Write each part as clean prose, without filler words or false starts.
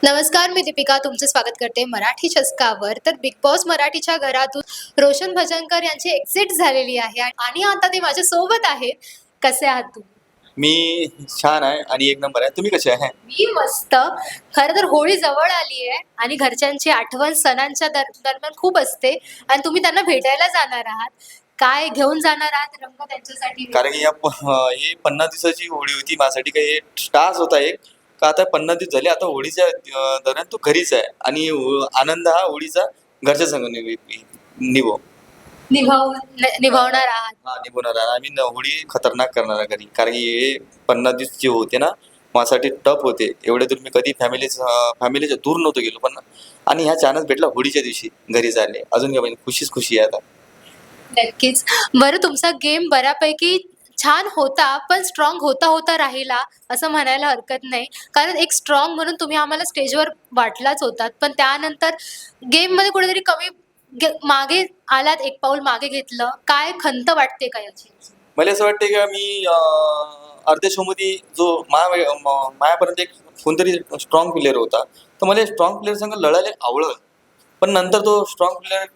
नमस्कार, मी दीपिका तुमचं स्वागत करते मराठी चषकावर. तर बिग बॉस मराठीच्या घरातून रोशन भजनकर यांची एक्झिट झालेली आहे आणि आता ते माझ्या सोबत आहेत. कसे आहात तुम्ही? मी छान आहे आणि एक नंबर आहे. तुम्ही कसे आहे? मी मस्त. खरं तर होळी जवळ आली आहे आणि घरच्यांची आठवण सणांच्या दरम्यान खूप असते आणि तुम्ही त्यांना भेटायला जाणार आहात. काय घेऊन जाणार आहात रंग त्यांच्यासाठी? कारण की ही 50 दिवसाची होळी होती माझ्यासाठी. काही टास्क होता एक का आता 50 दिवस झाले. आता होळीच्या दरम्यान तो घरीच आहे आणि आनंद हा होळीचा घरच्या संग निभो निभावणार आहात. हा निभवणार आहे. आम्ही होळी खतरनाक करणार आहे घरी. कारण की हे 50 दिवस जे होते ना माझ्यासाठी टफ होते. एवढे दूर मी कधी फॅमिलीच्या दूर नव्हतो गेलो पण आणि ह्या चान्स भेटला होळीच्या दिवशी घरी झाले. अजून काय खुशीच खुशी आहे आता. नक्कीच. बरं, तुमचा गेम बऱ्यापैकी छान होता, पण स्ट्रॉंग होता होता राहिला असं म्हणायला हरकत नाही. कारण एक स्ट्रॉंग म्हणून तुम्ही आम्हाला स्टेजवर वाटलाच होतात. पण त्यानंतर गेममध्ये कुठेतरी मागे आलात, एक पाऊल मागे घेतलं. काय खंत वाटते का याची? मला असं वाटतं का मी अर्ध्या शोमध्ये जो मायापर्यंत एक कोणतरी स्ट्रॉंग प्लेअर होता, तर मला स्ट्रॉंग प्लेअर संग लढायला आवडलं. पण नंतर तो स्ट्रॉंग प्लेअर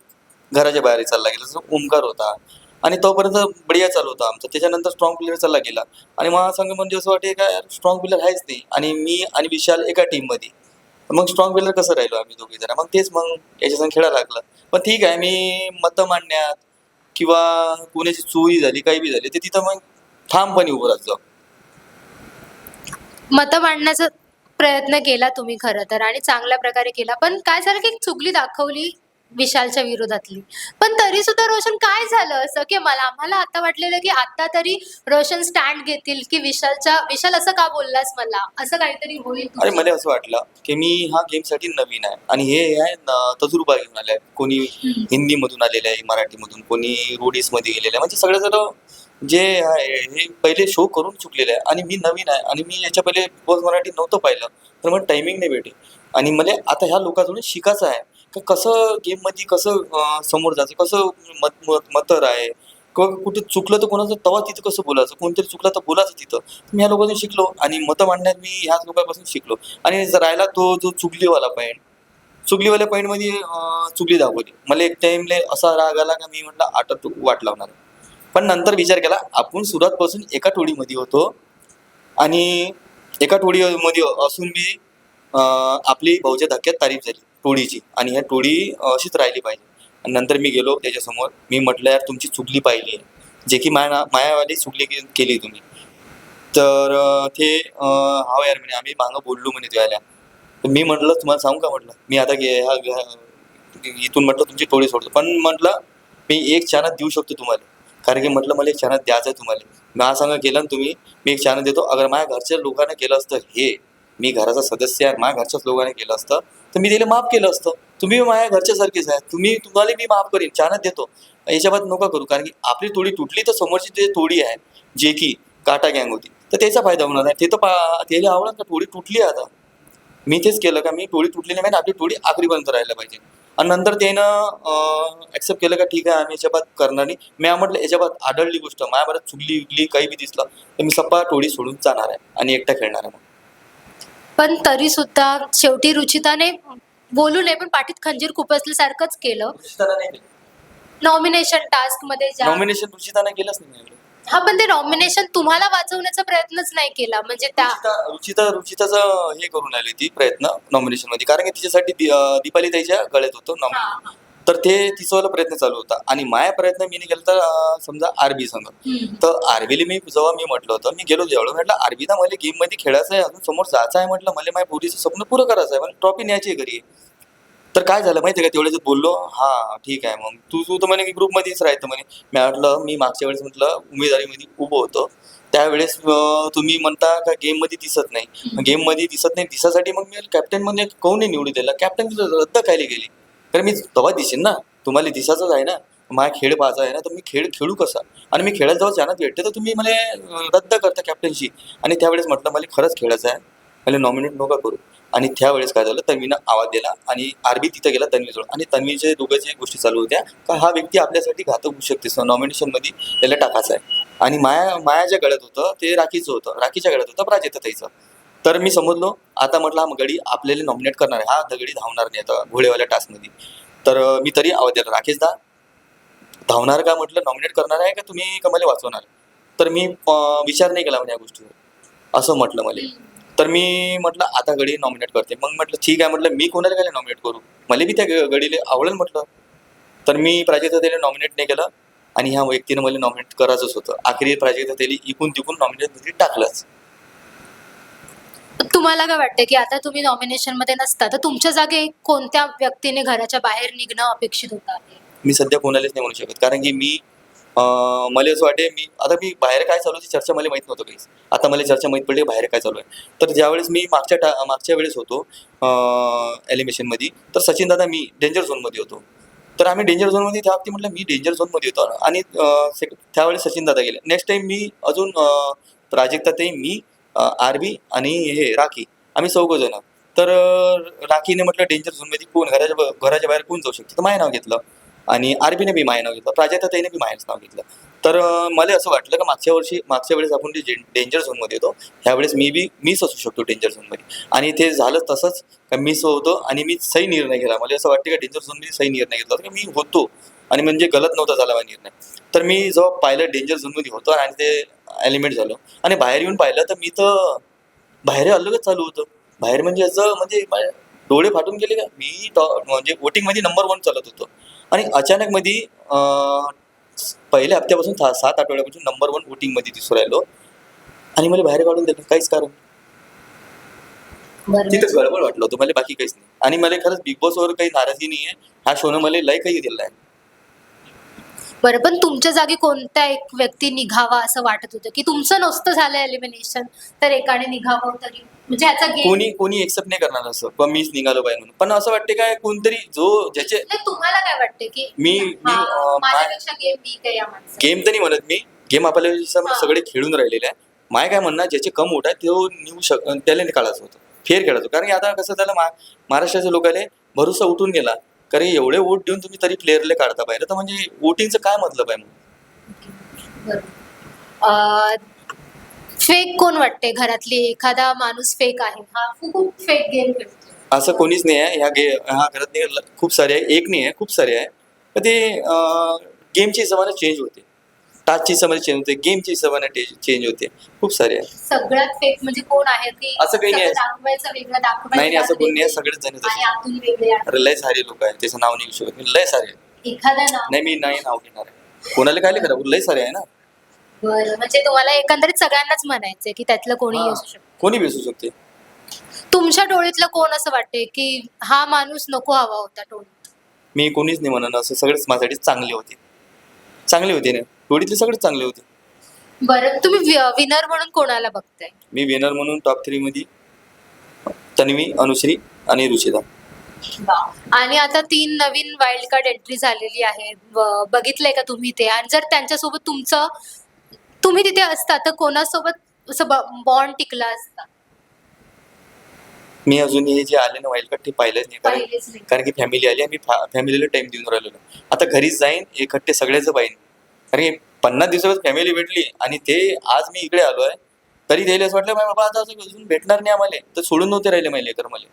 घराच्या बाहेर चालला गेला. जसं ओमकार होता आणि तोपर्यंत बढिया चालू होता आमचं. त्याच्यानंतर स्ट्रॉंग प्लेअर चालला गेला आणि मला संघ म्हणजे असं वाटते का स्ट्रॉंग प्लेअर आहेच नाही आणि मी आणि विशाल एका टीममध्ये. मग स्ट्रॉंग प्लेअर कसं राहिलो आम्ही दोघे जण. मग तेच मग याच्या संग खेळायला लागलं. पण ठीक आहे, मी मतं मांडण्यात किंवा कोणाची चोरी झाली काही बी झाली ते तिथं मग ठामपणे उभं राहतो. मतं मांडण्याचा प्रयत्न केला तुम्ही खरं तर आणि चांगल्या प्रकारे केला. पण काय झालं की एक चुगली दाखवली विशालच्या विरोधातली. पण तरी सुद्धा रोशन काय झालं असं की आम्हाला आता वाटलेलं की आता तरी रोशन स्टँड घेतील की विशाल असं का बोललास मला, असं काहीतरी होईल अरे तुमचं? मला असं वाटलं की मी ह्या गेमसाठी नवीन आहे आणि हे आहे तजुर्बा घेऊन आले आहे. कोणी हिंदीमधून आलेलं आहे, मराठीमधून, कोणी रोडीजमध्ये गेलेलं आहे. म्हणजे सगळे जण जे आहे हे पहिले शो करून चुकलेले आहे आणि मी नवीन आहे आणि मी याच्या पहिले बिग बॉस मराठी नव्हतं पाहिलं. तर मला टायमिंग नाही भेटे आणि मला आता ह्या लोकांकडून शिकायचं आहे की कसं गेममध्ये कसं समोर जायचं, कसं मतर आहे, कुठे चुकलं तर कोणाचं तवा तिथं कसं बोलायचं, कोणतरी चुकलं तर बोलायचं तिथं. मी ह्या लोकांनी शिकलो आणि मतं मांडण्यात मी ह्याच लोकांपासून शिकलो. आणि जर राहिला तो जो चुगलीवाला पॉईंट, चुगलीवाल्या पॉईंटमध्ये चुगली दाखवली. मला एक टाइमले असा राग आला का मी म्हटलं आता तू वाट लावणार. पण नंतर विचार केला आपण सुरुवातपासून एका टोळीमध्ये होतो आणि एका टोळीमध्ये असून मी आपली भाऊच्या धक्क्यात तारीफ झाली टोळीची आणि ह्या टोळी अशीच राहिली पाहिजे. आणि नंतर मी गेलो त्याच्यासमोर. मी म्हटलं यार तुमची चुगली पाहिली आहे, जे की मायावाली चुगली केली तुम्ही. तर ते हो यार म्हणे आम्ही मागं बोललो म्हणे त्याला. तर मी म्हटलं तुम्हाला सांगू का म्हटलं मी आता इथून म्हटलं तुमची टोळी सोडतो. पण म्हटलं मी एक चानस देऊ शकतो तुम्हाला. कारण की म्हटलं मला एक चानस द्यायचं आहे तुम्हाला. माझ्या संग केलं ना तुम्ही, मी एक चानस देतो. अगर माझ्या घरच्या लोकांना केलं असतं हे, मी घराचा सदस्य आहे, माझ्या घरच्याच लोकांनी केलं असतं तर मी त्याला माफ केलं असतं. तुम्ही माझ्या घरच्यासारखेच आहे, तुम्हाला मी माफ करीन, चानस देतो. याच्या बाबत नका करू. कारण की आपली टोळी तुटली तर समोरची जे टोळी आहे जे की काटा गँग होती तर त्याचा फायदा होणार आहे. ते तर त्याला आवडत का टोळी तुटली आहे आता. मी तेच केलं का मी टोळी तुटलेली नाही, आपली टोळी आखरीपर्यंत राहायला पाहिजे. आणि नंतर त्यानं ऍक्सेप्ट केलं का ठीक आहे आम्ही याच्या बाद करणार नाही. मी म्हटलं याच्या बाद आढळली गोष्ट माझ्याबरोबर चुगली विगली काही बी दिसलं तर मी सप्पा टोळी सोडून जाणार आहे आणि एकटा खेळणार आहे. पण तरी सुद्धा शेवटी रुचिताने बोलू नये पण पाठीत खंजीर खुपसल्यासारखंच केलं. रुचिताला नाही केलं नॉमिनेशन टास्क मध्ये नॉमिनेशन. रुचिताने केलंच नाही. हा, पण ते नॉमिनेशन तुम्हाला वाचवण्याचा प्रयत्नच नाही केला म्हणजे रुचिताचं हे करून आली ती प्रयत्न नॉमिनेशन मध्ये. कारण की तिच्यासाठी दीपाली ताईच्या गळ्यात होतं नॉमिनेशन. तर ते तिचा प्रयत्न चालू होता आणि माझा प्रयत्न मी केला तर समजा आरबी संघ. तर आरबीला जेव्हा मी म्हटलं होतं मी गेलो जेवढं म्हटलं आरबीला मला गेम मध्ये खेळायचं आहे, अजून समोर जायचं आहे. म्हटलं मला माझ्या पोरीचं स्वप्न पुरं करायचं आहे, मला ट्रॉफी न्यायची आहे घरी. तर काय झालं माहिती आहे का, तेवढ्याच बोललो हा ठीक आहे मग तू तर म्हणे की ग्रुपमध्येच राहायचं म्हणे. मी म्हटलं मी मागच्या वेळेस म्हटलं उमेदवारीमध्ये उभं होतो त्यावेळेस तुम्ही म्हणता का गेम मध्ये दिसत नाही. गेम मध्ये दिसत नाही दिसासाठी मग मी कॅप्टन मध्ये काऊन नाही निवडून दिला. कॅप्टन रद्द खायला गेली कारण मी तेव्हा दिसेन ना, तुम्हाला दिसायचंच आहे ना, माझा खेळ पाहायचा आहे ना, तर मी खेळू कसा. आणि मी खेळायला जेव्हा चानस भेटते तर तुम्ही मला रद्द करता कॅप्टनशी. आणि त्यावेळेस म्हटलं मला खरंच खेळायचं आहे, मला नॉमिनेट नका करू. आणि त्यावेळेस काय झालं तन्वीनं आवाज दिला आणि आरबी तिथं गेला तन्वीजवळ आणि तन्वीचे दोघांच्या गोष्टी चालू होत्या का हा व्यक्ती आपल्यासाठी घातक होऊ शकते, नॉमिनेशनमध्ये त्याला टाकायचं आहे. आणि मायाच्या गळ्यात होतं ते राखीचं होतं, राखीच्या गळ्यात होतं प्राजक्ता ताईचं. तर मी समजलो आता म्हटलं हा गडी आपल्याला नॉमिनेट करणार आहे, हा गडी धावणार नाही आता घोडेवाल्या टास्कमध्ये. तर मी तरी आवाज दिला, राकेश दा धावणार का म्हटलं, नॉमिनेट करणार आहे का तुम्ही का मला वाचवणार. तर मी विचार नाही केला म्हणजे या गोष्टीवर, असं म्हटलं मला. तर मी म्हटलं आता गडी नॉमिनेट करते. मग म्हटलं ठीक आहे, म्हटलं मी कोणाला काय नॉमिनेट करू, मला बी त्या गडीला आवडेल म्हटलं. तर मी प्राजक्ता त्याला नॉमिनेट नाही केलं आणि ह्या व्यक्तीनं मला नॉमिनेट करायचंच होतं. आखरी प्राजक्ता त्याला इकून तिकून नॉमिनेट टाकलंच. तुम्हाला काय वाटतं की आता तुम्ही नॉमिनेशन मध्ये नसता तर तुमच्या जागी कोणत्या व्यक्तीने घराच्या बाहेर निघणं अपेक्षित होतं? मी सध्या कोणालाच नाही म्हणू शकत, कारण की मी मला असं वाटे मी बाहेर काय चालू आहे चर्चा मला माहीत नव्हतं काहीच. आता मला चर्चा माहीत पडली बाहेर काय चालू आहे. तर ज्यावेळेस मी मागच्या वेळेस होतो एलिमिनेशनमध्ये, तर सचिन दादा मी डेंजर झोनमध्ये होतो. तर आम्ही डेंजर झोनमध्ये त्या बाबतीत म्हटलं मी डेंजर झोनमध्ये होतो आणि त्यावेळेस सचिन दादा गेले. नेक्स्ट टाइम मी अजून प्राजक्ता ताई, मी आरबी आणि हे राखी, आम्ही चौघजण. तर राखीने म्हटलं डेंजर झोनमध्ये कोण घराच्या बाहेर कोण जाऊ शकतो, तर माझं नाव घेतलं आणि आरबीने बी माझं नाव घेतलं, प्राजक्ता ताईने बी माझंच नाव घेतलं. तर मला असं वाटलं की मागच्या वेळेस आपण जे डेंजर झोनमध्ये होतो ह्यावेळेस मीच असू शकतो डेंजर झोनमध्ये. आणि ते झालं तसंच का मीच होतो आणि मी सही निर्णय घेतला. मला असं वाटतं की डेंजर झोनमध्ये सही निर्णय घेतला की मी होतो आणि म्हणजे गलत नव्हता झाला माझा निर्णय. तर मी जेव्हा पाहिलं डेंजर झोनमध्ये होतो आणि ते एलिमेंट झालो आणि बाहेर येऊन पाहिलं तर मी तर बाहेर अलगच चालू होतं. बाहेर म्हणजे असं म्हणजे माझे डोळे फाटून गेले का, मी म्हणजे वोटिंगमध्ये नंबर 1 चालत होतो आणि अचानक मध्ये पहिल्या हप्त्यापासून 7 आठवड्यापासून नंबर 1 वोटिंगमध्ये दिसू राहिलो आणि मला बाहेर काढून दिलं काहीच कारण. तिथं गडबड वाटलं होतं मला, बाकी काहीच नाही. आणि मला खरंच बिग बॉसवर काही नाराजी नाही आहे, हा शोनं मला लय काही दिलं आहे. बरं, पण तुमच्या जागी कोणता एक व्यक्ती निघावा असं वाटत होतं की तुमचं नसतं झालं एलिमिनेशन तर एकाने निघावं तरी म्हणजे ह्याचा गेम कोणी एक्सेप्ट नाही करणार असं पण मीच निघालो पाहिजे म्हणून. पण असं वाटते काय कोणतरी ज्याचे तुम्हाला काय वाटते की माझ्यापेक्षा गेम वीक आहे या माणसाचा? गेम तर नाही म्हणत मी, गेम आपल्याला हा. सगळे खेळून राहिलेले आहे. माय काय म्हणणं, ज्याचे कम वोट आहे तो त्याला काढायचं होतं, फेर खेळायचं. कारण की आता कसं झालं महाराष्ट्राच्या लोकांना भरोसा उठून गेला, कारण एवढे वोट देऊन तुम्ही तरी प्लेअरला काढता पाहिजे, तर म्हणजे वोटिंगचं काय मतलब आहे मग. फेक कोण वाटते घरातली? एखादा माणूस फेक आहे, हा खूप फेक गेम खेळतो? असं कोणीच नाही आहे ह्या घरात नाही, खूप सारे आहे, एक नाही आहे, खूप सारे आहे. तर ते गेमच्या हिशोबाने चेंज होते, टाचच्या हिशोबाने चेंज होते, गेमच्या हिशोबाने चेंज होते, खूप सारे आहे. सगळ्यात फेक म्हणजे कोण आहे की असं काही नाही आहे. दाखवायचं वेगळं नाही नाही, असं कोणी नाही आहे, वेगळं सगळेच जण आणि आतून वेगळे आहे. अरे लय सारे लोक आहेत, त्याचं नाव नाही घेऊ शकत मी, लय सारे आहे. एखादा नाव नाही मी नाही नाव घेणार आहे, कोणाला काय करा, लय सारे आहे ना. बरं, म्हणजे तुम्हाला एकंदरीत सगळ्यांनाच म्हणायचंय की त्यातलं कोणीही असू शकतं. कोणी बेसू शकते. तुमच्या डोळ्यातलं कोण असं वाटते की हा माणूस नको हवा होता टोळीत? मी कोणीच नाही म्हणून, असं सगळेच माझ्यासाठी चांगले होते ना, टोळीतले सगळेच चांगले होते. बरं, तुम्ही विनर म्हणून कोणाला बघताय? मी विनर म्हणून टॉप 3 मध्ये तन्वी, अनुश्री आणि रुचिता. आणि आता 3 नवीन वाईल्ड कार्ड एंट्री झालेली आहे, बघितलंय का तुम्ही ते? आणि जर त्यांच्यासोबत तुम्ही तिथे असता तर कोणासोबत असं बॉन्ड टिकला असता? मी अजून हे जे आले ना वाईल्ड कार्ड ते पाहिलंच नाही, पाहिलेच नाही. कारण की फॅमिली आली, मी फॅमिलीला टाइम देऊन राहिलेलो. आता घरीच जाईन इकट्ठे सगळ्याचं पाहिजे, कारण की 50 दिवसात फॅमिली भेटली आणि ते आज मी इकडे आलो आहे तरी त्याला असं वाटलं बाबा आता असं अजून भेटणार नाही आम्हाला, तर सोडून नव्हते राहिले माझे लेकर मला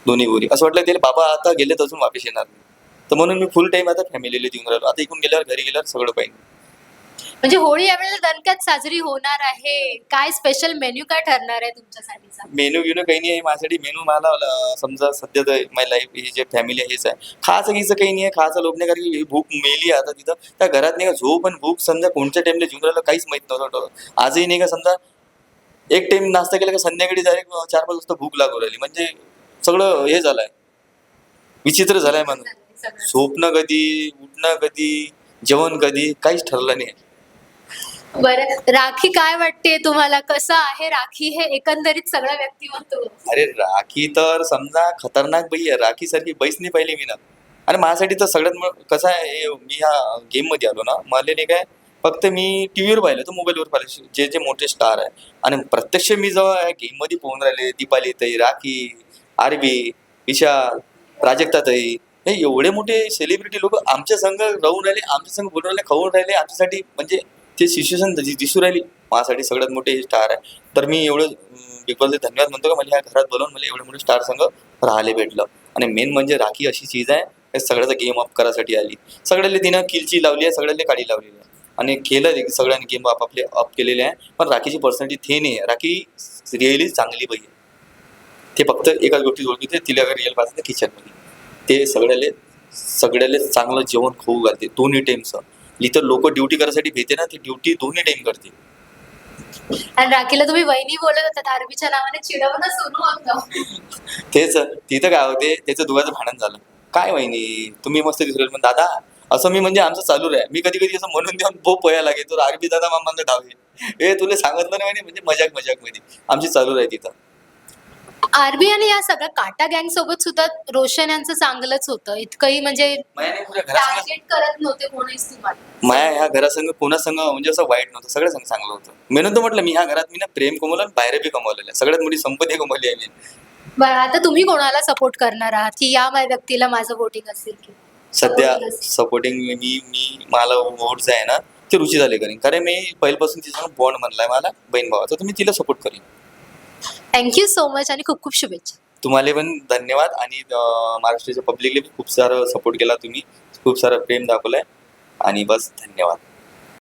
दोन्ही गोरी. असं वाटलं त्याला बाबा आता गेले तर अजून वापस येणार नाही, तर म्हणून मी फुल टाइम आता फॅमिलीला देऊन राहिलो. आता इकडून गेल्यावर घरी गेल्यावर सगळं पाहिजे. म्हणजे होळी यावेळेला दणक्यात साजरी होणार आहे, काय स्पेशल मेन्यू काय ठरणार आहे तुमच्यासाठीचा? मेनू काही नाही आहे माझ्यासाठी. मेनू मला समजा सध्या तर माझी लाईफ ही जे फॅमिली आहे हेच आहे. खायचं घ्यायचं काही नाही आहे, खायचं लोक नाही, कारण की ही भूक मेली आता तिथं त्या घरात नाही का. झोप पण भूक समजा कोणत्या टाइमला जेवून राहिलं काहीच माहित नव्हतं. आजही नाही का समजा एक टाइम नाश्ता केला का संध्याकाळी डायरेक्ट 4-5 वाजता भूक लागू राहिली, म्हणजे सगळं हे झालंय, विचित्र झालंय म्हणून. झोपणं कधी, उठणं कधी, जेवण कधी, काहीच ठरलं नाही. बरं, राखी काय वाटते तुम्हाला? कसं आहे राखी हे एकंदरीत सगळं व्यक्तिमत्व? अरे राखी तर समजा खतरनाक बाई आहे, राखी सारखी बैस नाही पाहिली मी ना. आणि माझ्यासाठी तर सगळ्यात कसं आहे, मी ह्या गेम मध्ये आलो ना, मला नाही काय फक्त मी टीव्हीवर पाहिलं तर मोबाईलवर पाहिलं जे जे मोठे स्टार आहे, आणि प्रत्यक्ष मी जेव्हा गेम मध्ये पोहून राहिले, दीपाली ताई, राखी, आरबी, विशाल, प्राजक्ता ताई, हे एवढे मोठे सेलिब्रिटी लोक आमच्या संघ राहून राहिले, आमच्या संघ बोलून राहिले, खाऊन राहिले आमच्यासाठी, म्हणजे ते सिच्युएशन दिसू राहिली. माझ्यासाठी सगळ्यात मोठे स्टार आहे. तर मी एवढं बिग बॉसला धन्यवाद म्हणतो का मला ह्या घरात बोलवून मला एवढे मोठे स्टार संघ राहिले भेटलं. आणि मेन म्हणजे राखी अशी चीज आहे हे सगळ्याचा गेम अप करायसाठी आली. सगळ्याला तिनं किलची लावली आहे, सगळ्याला काडी लावलेली आहे आणि केलं सगळ्यांनी गेम आपापले अप केलेले आहे. पण राखीची पर्सनॅलिटी थे नाही आहे. राखी रिअली चांगली बाई आहे. ते फक्त एकाच गोष्टी ओळखीते तिला अगर रिअल पाहिजे किचनमध्ये ते सगळ्याले चांगलं जेवण खाऊ घालते दोन्ही टाइमचं. इतर लोक ड्युटी करायसाठी भेटते ना ती ड्युटी दोन्ही टाइम करते. आणि राखीला तुम्ही वहिनी बोलत होता आरबीच्या नावाने चिडवणं सुरू होतं. तेच तिथं काय होते त्याचं दोघांचं भांडण झालं. काय वहिनी तुम्ही मस्त दिसले पण दादा असं मी म्हणजे आमचं चालू आहे. मी कधी कधी असं म्हणून देऊन पोया लागे तो आरबी दादा मामांना डावे हे तुला सांगितलं नाही म्हणजे मजाक मध्ये आमची चालू आहे तिथं. आरबी आणि या सगळ्या काटा गँग सोबत सुद्धा रोशन यांचं चांगलंच होतं. इतकंही म्हणजे माया पुऱ्या घरासंग टार्गेट करत नव्हते कोणीच तुम्हाला. माया ह्या घरासंग कोणासंग म्हणजे असं वाईट नव्हतं. सगळ्या संग चांगलं होतं. म्हणून तर म्हटलं मी ह्या घरात मी ना प्रेम कमवलं आणि बाहेर बी कमवलेलं आहे. सगळ्यात मोठी संपत्ती कमवली आहे मी. बरं आता तुम्ही कोणाला सपोर्ट करणार आहात की या व्यक्तीला माझं वोटिंग असेल की सध्या Supporting असेल? सपोर्टिंग मी मला वोट जे आहे ना ते रुचिताले करीन. कारण मी पहिल्यापासून तिचा बॉन्ड म्हणलाय मला बहीण भावाचा तर मी तिला सपोर्ट करीन. थँक्यू सो मच आणि खूप खूप शुभेच्छा. तुम्हाला पण धन्यवाद आणि महाराष्ट्राच्या पब्लिकला खूप सारं सपोर्ट केला तुम्ही खूप सारं प्रेम दाखवलंय आणि बस धन्यवाद.